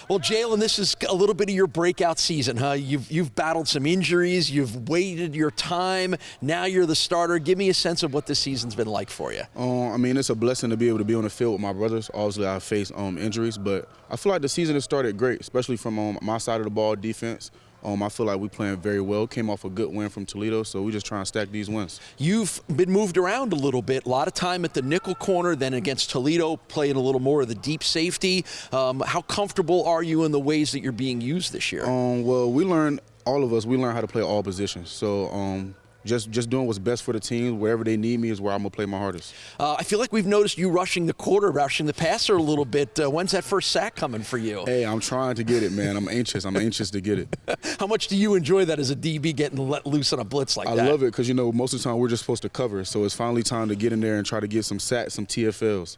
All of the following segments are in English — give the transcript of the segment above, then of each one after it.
Well, Jalen, this is a little bit of your breakout season, huh? You've battled some injuries. You've waited your time. Now you're the starter. Give me a sense of what this season's been like for you. I mean, it's a blessing to be able to be on the field with my brothers. Obviously, I face injuries, but I feel like the season has started great, especially from my side of the ball, defense. I feel like we're playing very well. Came off a good win from Toledo, so we're just trying to stack these wins. You've been moved around a little bit. A lot of time at the nickel corner, then against Toledo, playing a little more of the deep safety. How comfortable are you in the ways that you're being used this year? Well, all of us learn how to play all positions. So just doing what's best for the team. Wherever they need me is where I'm going to play my hardest. I feel like we've noticed you rushing the quarter, rushing the passer a little bit. When's that first sack coming for you? Hey, I'm trying to get it, man. I'm anxious. I'm anxious to get it. How much do you enjoy that as a DB, getting let loose on a blitz like that? I love it because, most of the time we're just supposed to cover. So it's finally time to get in there and try to get some sacks, some TFLs.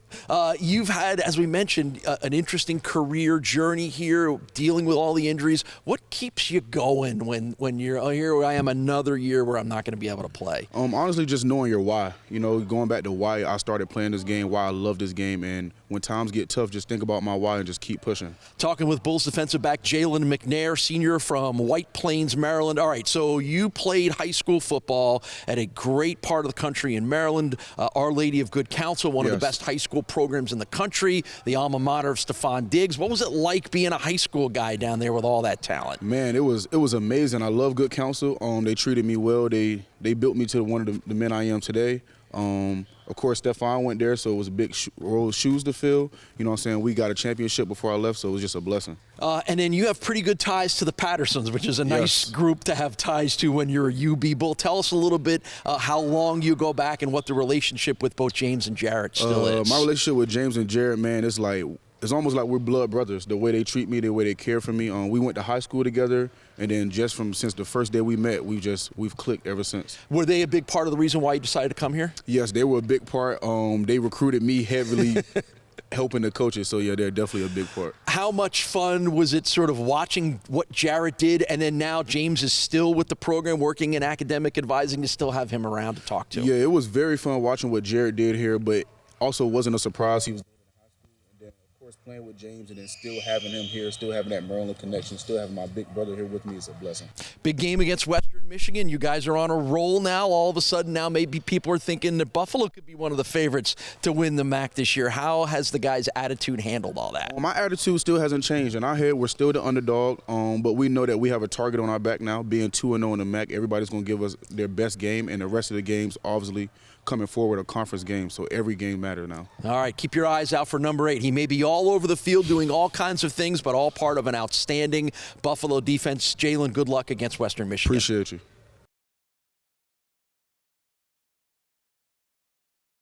You've had, as we mentioned, an interesting career journey here, dealing with all the injuries. What keeps you going when you're, oh, here I am another year where I'm not going to be able to play? Honestly, just knowing your why. Going back to why I started playing this game, why I love this game, and when times get tough, just think about my why and just keep pushing. Talking with Bulls defensive back Jalen McNair, senior from White Plains, Maryland. All right, so you played high school football at a great part of the country in Maryland, Our Lady of Good Counsel, one of the best high school programs in the country, the alma mater of Stephon Diggs. What was it like being a high school guy down there with all that talent? Man, it was amazing. I love Good Counsel. They treated me well. They built me to one of the men I am today. Of course, Stephon went there, so it was a big shoes to fill. You know what I'm saying? We got a championship before I left, so it was just a blessing. And then you have pretty good ties to the Pattersons, which is a nice group to have ties to when you're a UB Bull. Tell us a little bit how long you go back and what the relationship with both James and Jarrett still is. My relationship with James and Jarrett, man, it's almost like we're blood brothers. The way they treat me, the way they care for me. We went to high school together, and then since the first day we met, we've clicked ever since. Were they a big part of the reason why you decided to come here? Yes, they were a big part. They recruited me heavily, helping the coaches. So yeah, they're definitely a big part. How much fun was it sort of watching what Jarrett did, and then now James is still with the program, working in academic advising, to still have him around to talk to? Yeah, it was very fun watching what Jarrett did here, but also wasn't a surprise. He was playing with James and then still having him here, still having that Maryland connection, still having my big brother here with me is a blessing. Big game against Western Michigan. You guys are on a roll now. All of a sudden now maybe people are thinking that Buffalo could be one of the favorites to win the MAC this year. How has the guys' attitude handled all that? Well, my attitude still hasn't changed. In our head, we're still the underdog, but we know that we have a target on our back now. Being 2-0 in the MAC, everybody's going to give us their best game, and the rest of the games obviously coming forward are conference games, so every game matters now. All right, keep your eyes out for number 8. He may be all over the field doing all kinds of things, but all part of an outstanding Buffalo defense. Jalen, good luck against Western Michigan. Appreciate you.